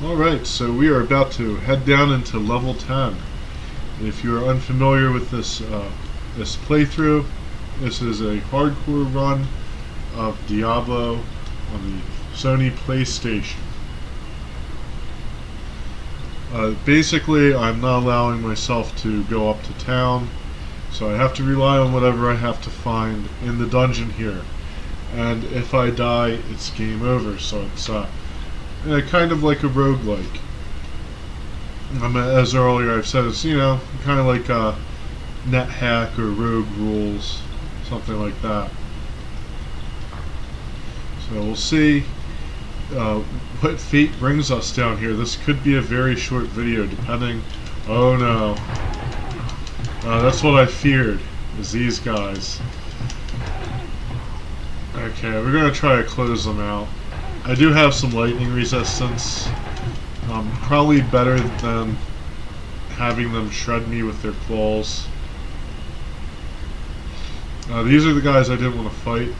Alright, so we are about to head down into level 10. If you are unfamiliar with this playthrough, this is a hardcore run of Diablo on the Sony PlayStation. Basically, I'm not allowing myself to go up to town, so I have to rely on whatever I have to find in the dungeon here. And if I die, it's game over, so it's kind of like a roguelike. As earlier I've said, it's, kind of like net hack or rogue rules, something like that. So we'll see what fate brings us down here. This could be a very short video, depending. Oh no. That's what I feared, is these guys. Okay, we're going to try to close them out. I do have some lightning resistance. Probably better than having them shred me with their claws. These are the guys I didn't want to fight.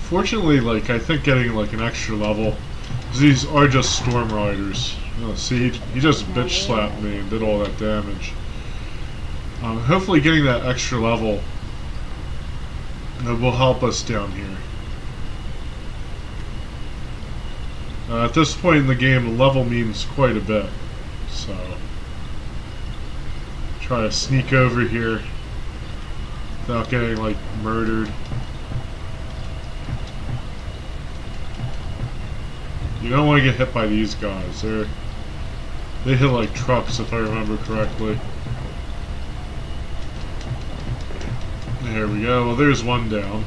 Fortunately, I think getting an extra level, because these are just storm riders. See, he just bitch slapped me and did all that damage. Hopefully getting that extra level will help us down here. At this point in the game, the level means quite a bit, so try to sneak over here without getting murdered. You don't want to get hit by these guys. They hit like trucks, if I remember correctly. There we go. Well, there's one down.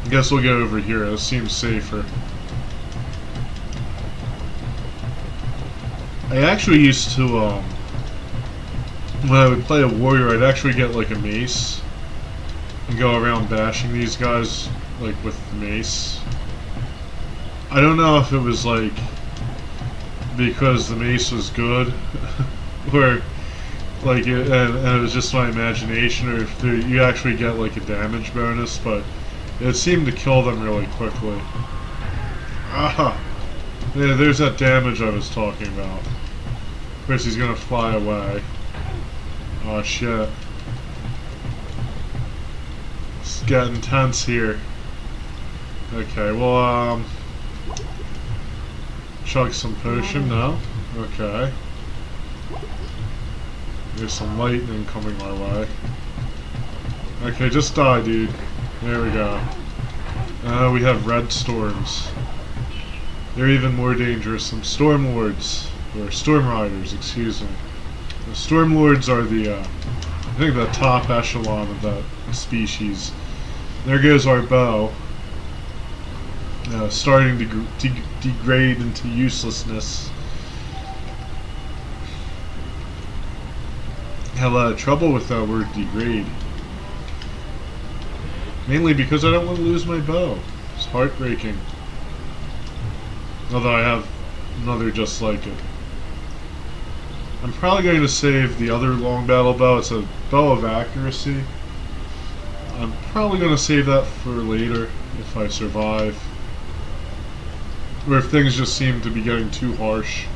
I guess we'll get over here. This seems safer. I actually used to, when I would play a warrior, I'd actually get a mace and go around bashing these guys, with the mace. I don't know if it was, because the mace was good, or, and it was just my imagination, or if you actually get, a damage bonus, but it seemed to kill them really quickly. Ah! Yeah, there's that damage I was talking about. Of course, he's gonna fly away. Oh shit. It's getting tense here. Okay, well, chug some potion, no? Okay. There's some lightning coming our way. Okay, just die, dude. There we go. We have red storms. They're even more dangerous than storm lords. Or storm riders, excuse me. The storm lords are I think the top echelon of that species. There goes our bow. Starting to degrade into uselessness. Had a lot of trouble with that word degrade. Mainly because I don't want to lose my bow. It's heartbreaking. Although I have another just like it. I'm probably going to save the other long battle bow. It's a bow of accuracy. I'm probably going to save that for later if I survive. Or if things just seem to be getting too harsh.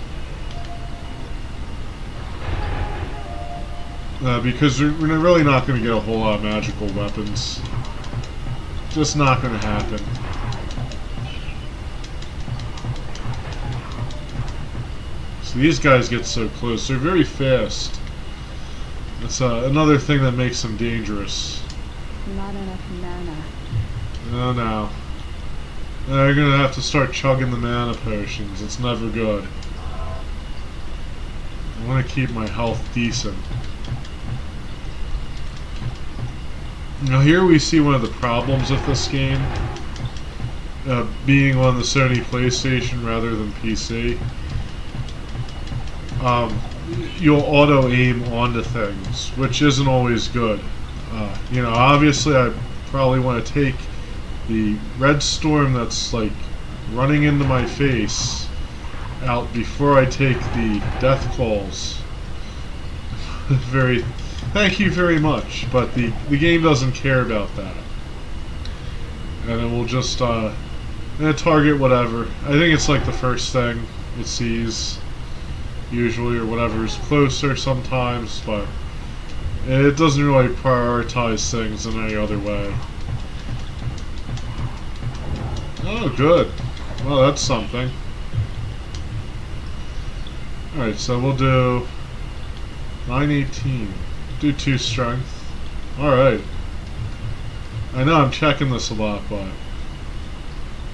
Because we're really not going to get a whole lot of magical weapons. Just not going to happen. These guys get so close. They're very fast. That's another thing that makes them dangerous. Not enough mana. Oh no. You're gonna have to start chugging the mana potions. It's never good. I want to keep my health decent. Now here we see one of the problems with this game. Being on the Sony PlayStation rather than PC. You'll auto-aim onto things, which isn't always good. Obviously I probably want to take the red storm that's, running into my face out before I take the death claws. Thank you very much, but the game doesn't care about that. And it will just, And target whatever. I think it's like the first thing it sees, usually, or whatever is closer sometimes, but it doesn't really prioritize things in any other way. Oh, good. Well, that's something. Alright, so we'll do 918. Do 2 strength. Alright. I know I'm checking this a lot, but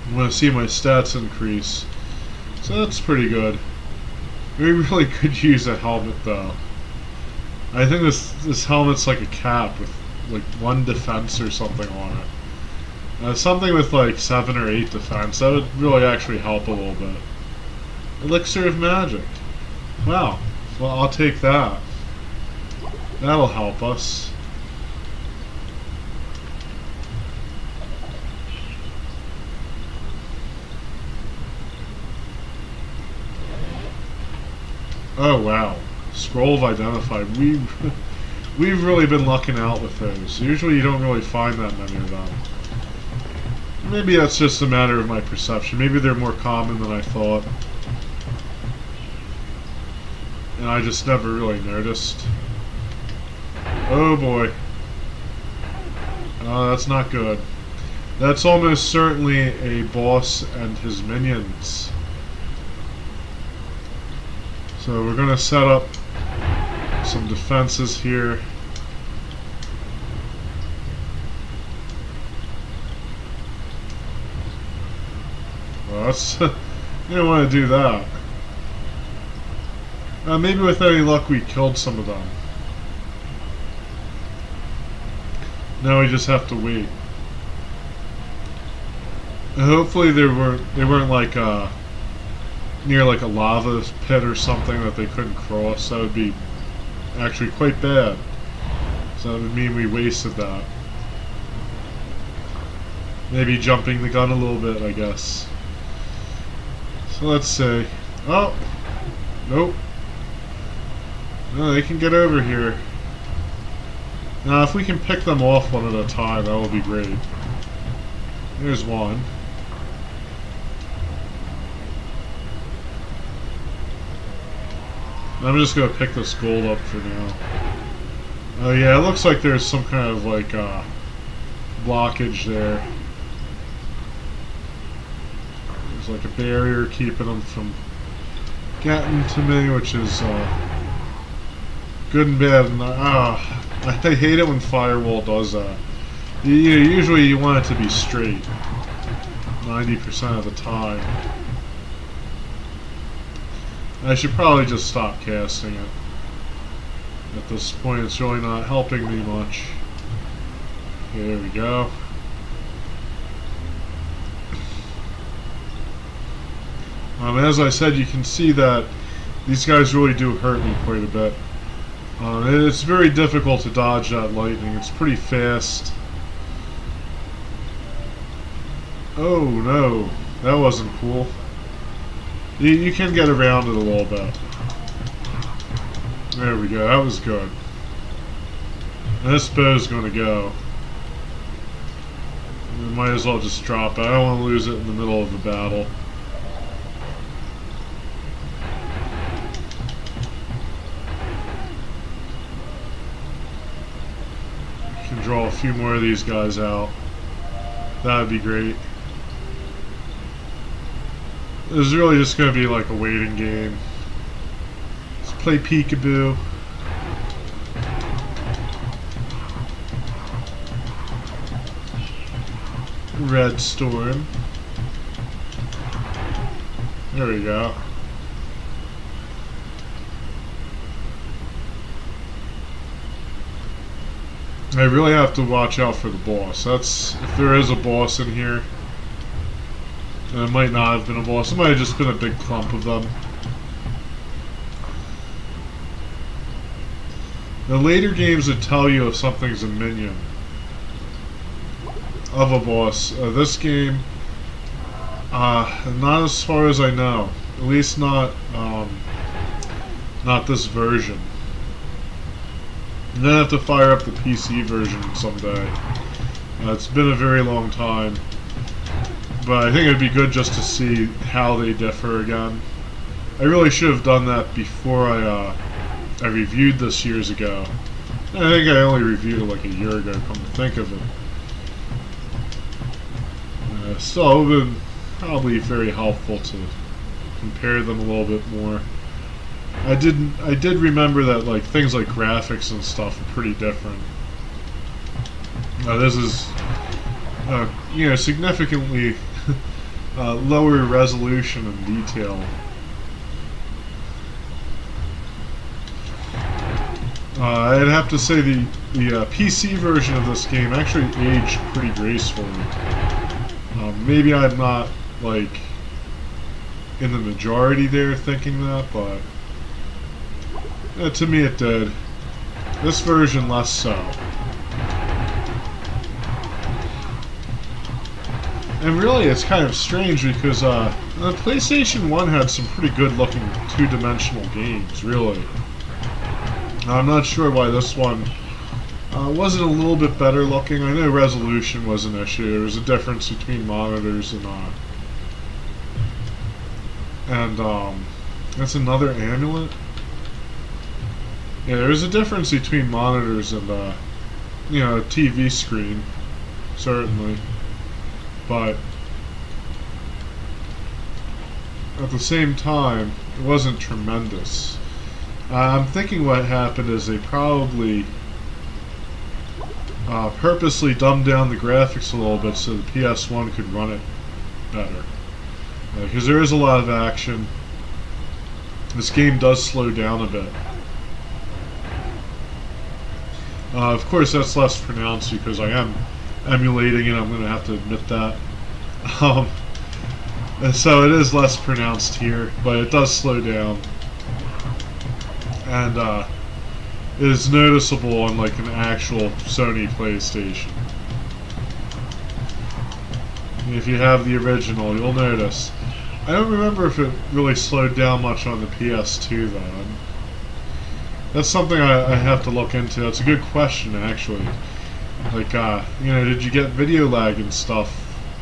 I'm going to see my stats increase. So that's pretty good. We really could use a helmet, though. I think this helmet's like a cap with like 1 defense or something on it. Something with like 7 or 8 defense. That would really actually help a little bit. Elixir of Magic. Wow. Well, I'll take that. That'll help us. Oh wow. Scroll of Identify. We've really been lucking out with those. Usually you don't really find that many of them. Maybe that's just a matter of my perception. Maybe they're more common than I thought. And I just never really noticed. Oh boy. Oh, that's not good. That's almost certainly a boss and his minions. So we're going to set up some defenses here. Well, that's you don't want to do that. Maybe with any luck we killed some of them. Now we just have to wait. And hopefully they weren't like near like a lava pit or something that they couldn't cross. That would be actually quite bad. So that would mean we wasted that. Maybe jumping the gun a little bit, I guess. So let's see. Oh! Nope. No, they can get over here. Now, if we can pick them off one at a time, that will be great. There's one. I'm just gonna pick this gold up for now. Oh yeah, it looks like there's some kind of like blockage there. There's like a barrier keeping them from getting to me, which is good and bad. And I hate it when Firewall does that. Usually you want it to be straight 90% of the time. I should probably just stop casting it. At this point, it's really not helping me much. Okay, there we go. As I said, you can see that these guys really do hurt me quite a bit. It's very difficult to dodge that lightning. It's pretty fast. Oh no, that wasn't cool. You can get around it a little bit. There we go, that was good. And this bow's gonna go. We might as well just drop it. I don't want to lose it in the middle of the battle. We can draw a few more of these guys out. That would be great. This is really just going to be like a waiting game. Let's play peekaboo. Red Storm. There we go. I really have to watch out for the boss. That's if there is a boss in here. And it might not have been a boss. It might have just been a big clump of them. The later games would tell you if something's a minion of a boss. This game, not as far as I know. At least not this version. I'm gonna have to fire up the PC version someday. It's been a very long time. But I think it'd be good just to see how they differ again. I really should have done that before I reviewed this years ago. I think I only reviewed it like a year ago, come to think of it. So it would have been probably very helpful to compare them a little bit more. I did remember that like things like graphics and stuff are pretty different. This is significantly lower resolution and detail. I'd have to say the PC version of this game actually aged pretty gracefully. Maybe I'm not like in the majority there thinking that, but to me it did. This version less so. And really it's kind of strange because the PlayStation 1 had some pretty good looking two-dimensional games, really. I'm not sure why this one wasn't a little bit better looking. I know resolution was an issue. There was a difference between monitors and that's another amulet. Yeah, there's a difference between monitors and a TV screen, certainly, but at the same time, it wasn't tremendous. I'm thinking what happened is they probably purposely dumbed down the graphics a little bit so the PS1 could run it better. Because there is a lot of action. This game does slow down a bit. Of course, that's less pronounced because I am emulating it. I'm going to have to admit that. And so it is less pronounced here, but it does slow down. And it is noticeable on like an actual Sony PlayStation. If you have the original, you'll notice. I don't remember if it really slowed down much on the PS2 though. That's something I have to look into. That's a good question actually. Like, did you get video lag and stuff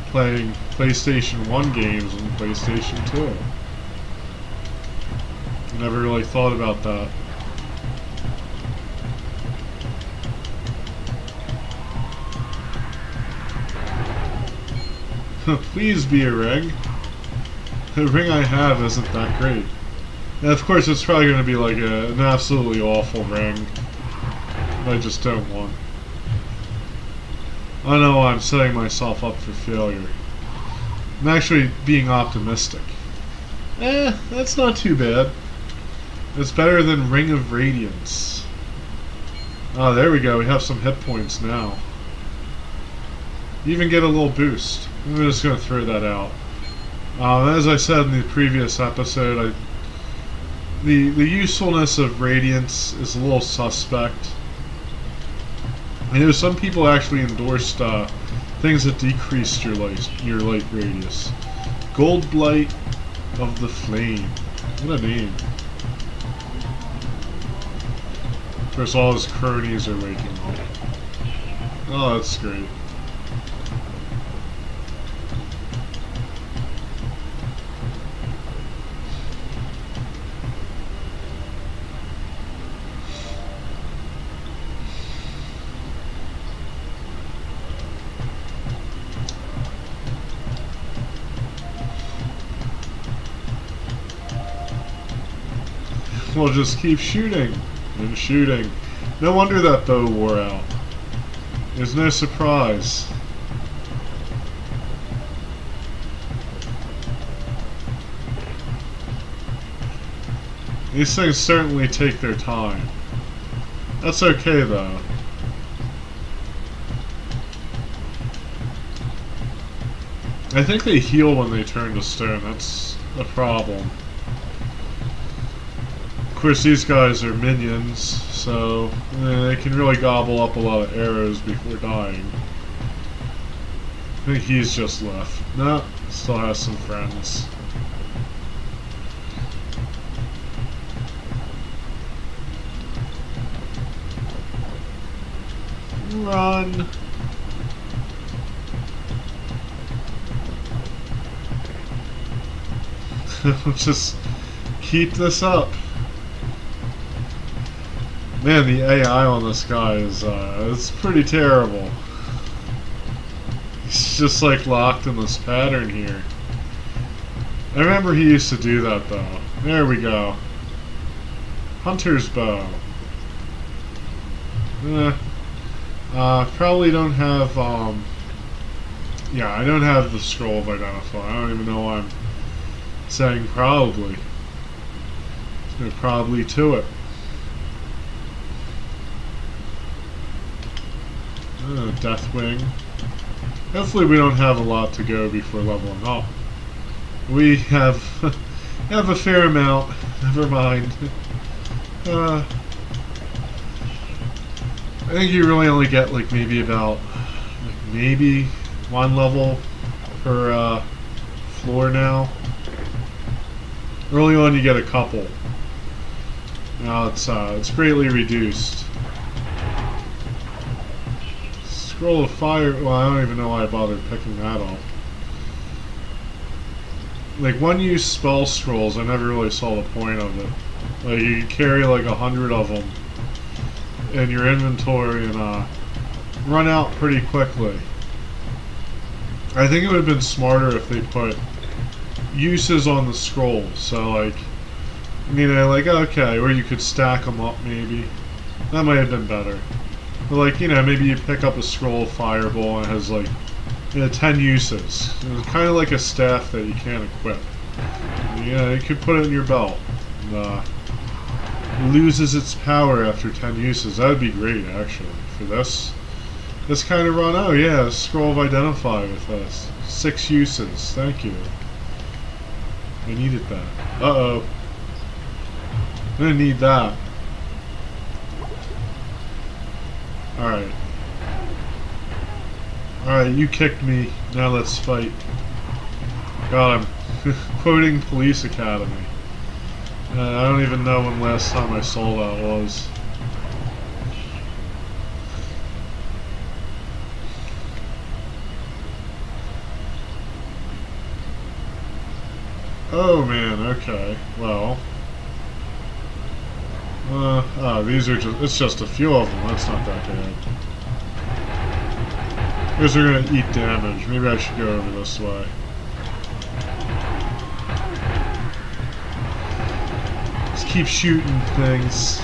playing PlayStation 1 games on PlayStation 2? Never really thought about that. Please be a ring. The ring I have isn't that great. And of course it's probably going to be like an absolutely awful ring. I just don't want. I know I'm setting myself up for failure. I'm actually being optimistic. That's not too bad. It's better than Ring of Radiance. Oh, there we go. We have some hit points now. You even get a little boost. I'm just going to throw that out. As I said in the previous episode, the usefulness of Radiance is a little suspect. I know some people actually endorsed things that decreased your light radius. Gold Blight of the Flame. What a name. Of course, all his cronies are waking up. Oh, that's great. We'll just keep shooting and shooting. No wonder that bow wore out. There's no surprise. These things certainly take their time. That's okay though. I think they heal when they turn to stone. That's a problem. Of course, these guys are minions, so they can really gobble up a lot of arrows before dying. I think he's just left. No, still has some friends. Run! Just keep this up. Man, the AI on this guy is it's pretty terrible. He's just like locked in this pattern here. I remember he used to do that though. There we go. Hunter's bow. Probably don't have, yeah, I don't have the scroll of identify. I don't even know why I'm saying probably. There's no probably to it. Deathwing. Hopefully we don't have a lot to go before leveling up. We have have a fair amount. Never mind. I think you really only get like maybe about maybe one level per floor now. Early on you get a couple. Now it's greatly reduced. Scroll of fire. Well, I don't even know why I bothered picking that up. Like one-use spell scrolls, I never really saw the point of it. Like you carry like 100 of them in your inventory and run out pretty quickly. I think it would have been smarter if they put uses on the scroll. So like, you know, like okay, or you could stack them up maybe. That might have been better. But like, you know, maybe you pick up a scroll of fireball and it has like, you know, 10 uses. It's kind of like a staff that you can't equip. Yeah, you could put it in your belt. And, loses its power after 10 uses. That would be great, actually, for this kind of run. Oh yeah, scroll of identify with us. 6 uses. Thank you. I needed that. Uh-oh. I'm gonna need that. Alright. Alright, you kicked me. Now let's fight. God, I'm quoting Police Academy. I don't even know when last time I saw that was. Oh man, okay. Well. These are just, it's just a few of them. That's not that bad. Because they're gonna eat damage. Maybe I should go over this way. Just keep shooting things.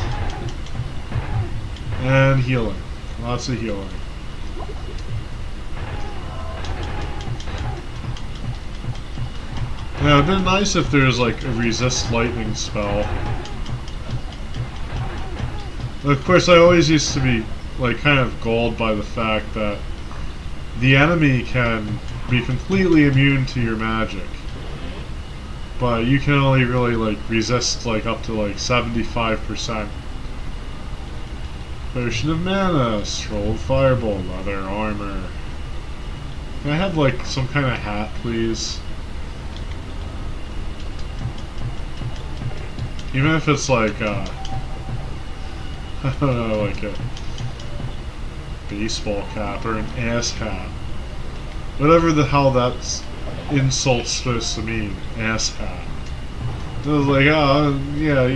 And healing. Lots of healing. Yeah, it'd been nice if there's like a resist lightning spell. Of course, I always used to be like kind of galled by the fact that the enemy can be completely immune to your magic, but you can only really like resist like up to like 75%. Potion of mana, scroll of fireball, leather armor. Can I have like some kind of hat, please? Even if it's like I don't know, like a baseball cap or an ass hat. Whatever the hell that insult's supposed to mean. Ass hat. It was like, oh, yeah,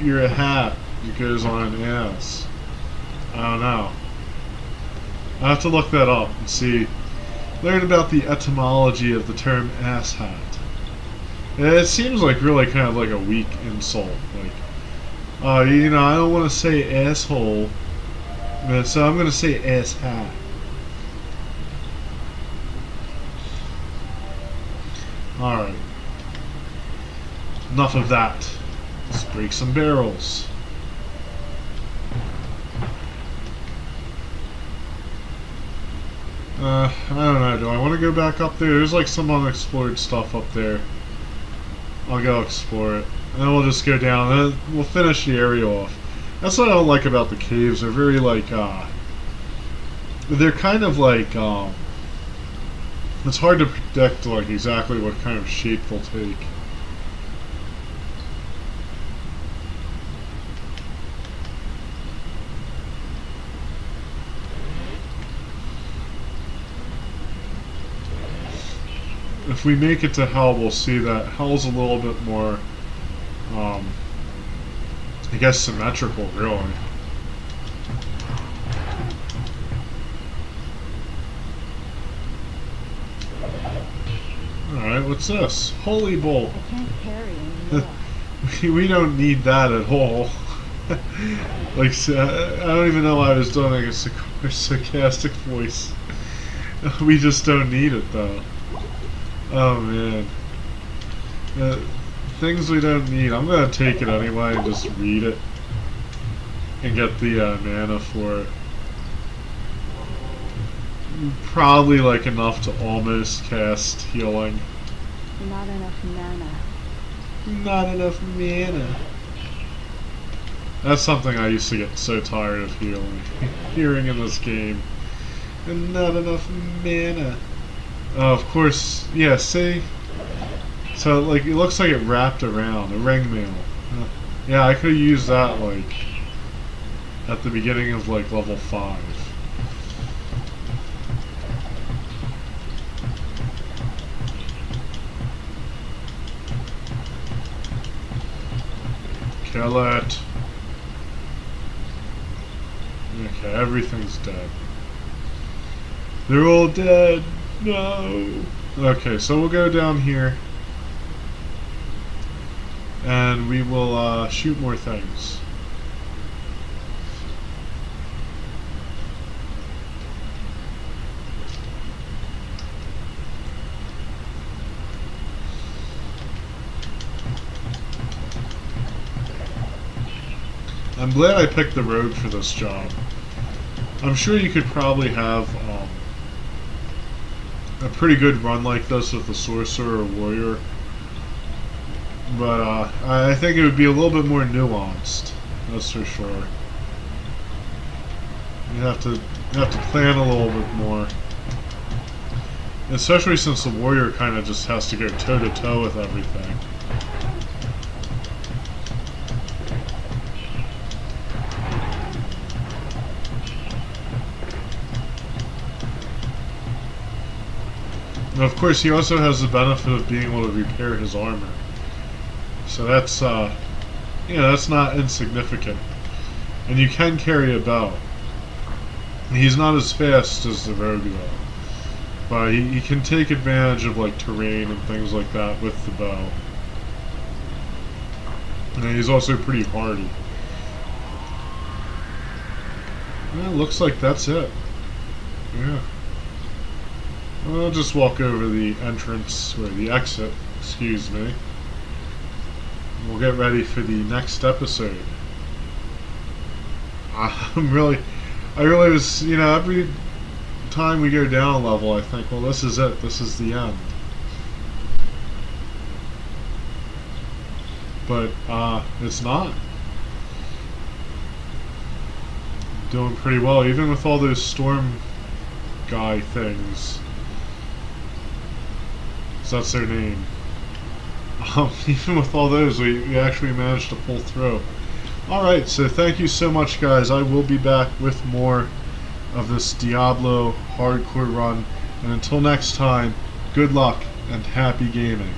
you're a hat. It goes on an ass. I don't know. I have to look that up and see. Learn about the etymology of the term ass hat. It seems like really kind of like a weak insult. Like, you know, I don't want to say asshole, so I'm going to say ass hat. Alright. Enough of that. Let's break some barrels. I don't know, do I want to go back up there? There's like some unexplored stuff up there. I'll go explore it. And then we'll just go down, and then we'll finish the area off. That's what I don't like about the caves. They're very like, they're kind of like, it's hard to predict like exactly what kind of shape they'll take. if we make it to hell, we'll see that hell's a little bit more, I guess, symmetrical, really. Alright, what's this? Holy bolt. I can't carry anymore. We don't need that at all. Like, I don't even know why I was doing like a sarcastic voice. We just don't need it, though. Oh, man. Things we don't need. I'm gonna take it anyway and just read it. And get the mana for it. Probably like enough to almost cast healing. Not enough mana. Not enough mana. That's something I used to get so tired of hearing in this game. And not enough mana. Of course, yeah, see? So, like, it looks like it wrapped around, a ring mail. Yeah, I could have used that, like, at the beginning of, like, level 5. Kill it. Okay, everything's dead. They're all dead. No. Okay, so we'll go down here. And we will shoot more things. I'm glad I picked the rogue for this job. I'm sure you could probably have a pretty good run like this with a sorcerer or warrior, but I think it would be a little bit more nuanced. That's for sure. You have to plan a little bit more, especially since the warrior kind of just has to go toe to toe with everything. And of course, he also has the benefit of being able to repair his armor. So that's, that's not insignificant. And you can carry a bow. He's not as fast as the rogue though, but he can take advantage of like terrain and things like that with the bow. And he's also pretty hardy. Well, looks like that's it. Yeah. I'll just walk over the entrance, or the exit, excuse me. We'll get ready for the next episode. I really was, every time we go down a level, I think, well, this is it, this is the end. But, it's not. Doing pretty well, even with all those storm guy things. That's their name. Even with all those, we actually managed to pull through. Alright, so thank you so much, guys. I will be back with more of this Diablo hardcore run. And until next time, good luck and happy gaming.